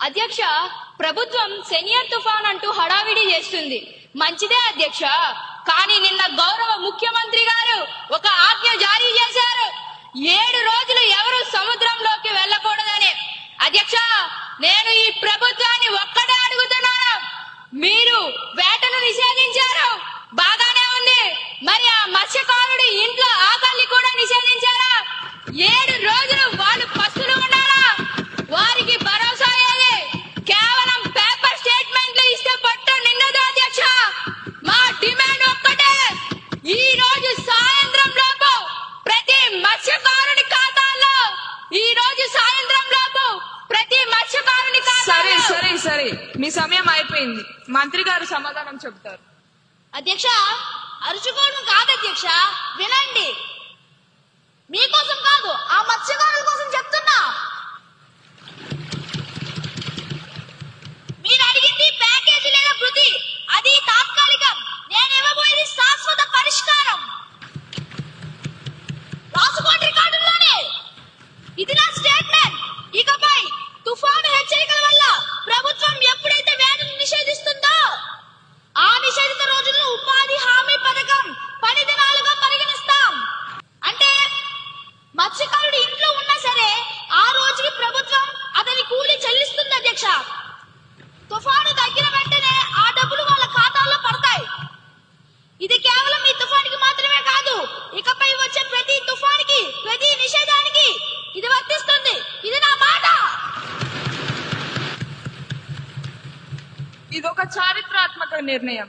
అధ్యక్ష, ప్రభుత్వం సెనియర్ తుఫాన్ అంటూ హడావిడి చేస్తుంది. మంచిదే అధ్యక్ష. కానీ నిన్న గౌరవ ముఖ్యమంత్రి గారు ఒక ఆజ్ఞ జారీ చేశారు. 7 రోజులు ఎవరు సముద్రంలోకి వెళ్ళకూడదని. అధ్యక్ష, నేను ఈ ప్రభుత్వాన్ని ఒక్కటే అడుగుతున్నాను. మీరు వేటను నిషేధించారు, బాగానే ఉంది. మరి ఆ మత్స్యకారుడి ఇంట్లో ఆకలిని కూడా నిషేధించారా? 7 రోజులు వాళ్ళు పస్తులు ఉండాలా? వారికి భరోసా ఏది? కేవలం పేపర్ స్టేట్మెంట్లు ఇస్తే పట్టు నిన్నదు అధ్యక్ష. మా డిమాండ్ ఒక్కటే, ఈ రోజు సాయంత్రం లోపు ప్రతి మత్స్యకారుని ఖాతాల్లో సరే మీ సమయం అయిపోయింది. మంత్రి గారు సమాధానం చెబుతారు. అధ్యక్ష, అరుచుకోవడం కాదు అధ్యక్ష, వినండి. మీకోసం కాదు, ఆ మత్స్యకారుల కోసం చెప్తున్నా. మీరు అడిగింది ప్యాకేజీ లేదా వృద్ధి, అది తాత్కాలికం. నేను ఇవ్వబోయేది శాశ్వత పరిష్కారం. రాసుకోండి రికార్డుల్లోనే. ఇది నా స్టేట్మెంట్. ఇకపై తుఫాను హెచ్చరికల వల్ల ప్రభుత్వం ఎప్పుడైతే వేటను నిషేధిస్తుందో ఆ నిషేధిత రోజుల్లో ఉపాధి హామీ పథకం 10 దినాలుగా పరిగణిస్తాం. అంటే మత్స్యకారుడు ఇంట్లో ఉన్నా సరే ఆ రోజుకి ప్రభుత్వం అతని కూలీ చెల్లిస్తుంది అధ్యక్ష. తుఫాను తగ్గిన వెంటనే ఆ డబ్బులు వాళ్ళ ఖాతాల్లో పడతాయి. ఇది కేవలం ఈ తుఫానికి మాత్రమే కాదు, ఇకపై వచ్చే ప్రతి తుఫానికి, ప్రతి నిషేధానికి ఇది వర్తిస్తుంది. ఇది నా మాట. ఇదొక చారిత్రాత్మక నిర్ణయం.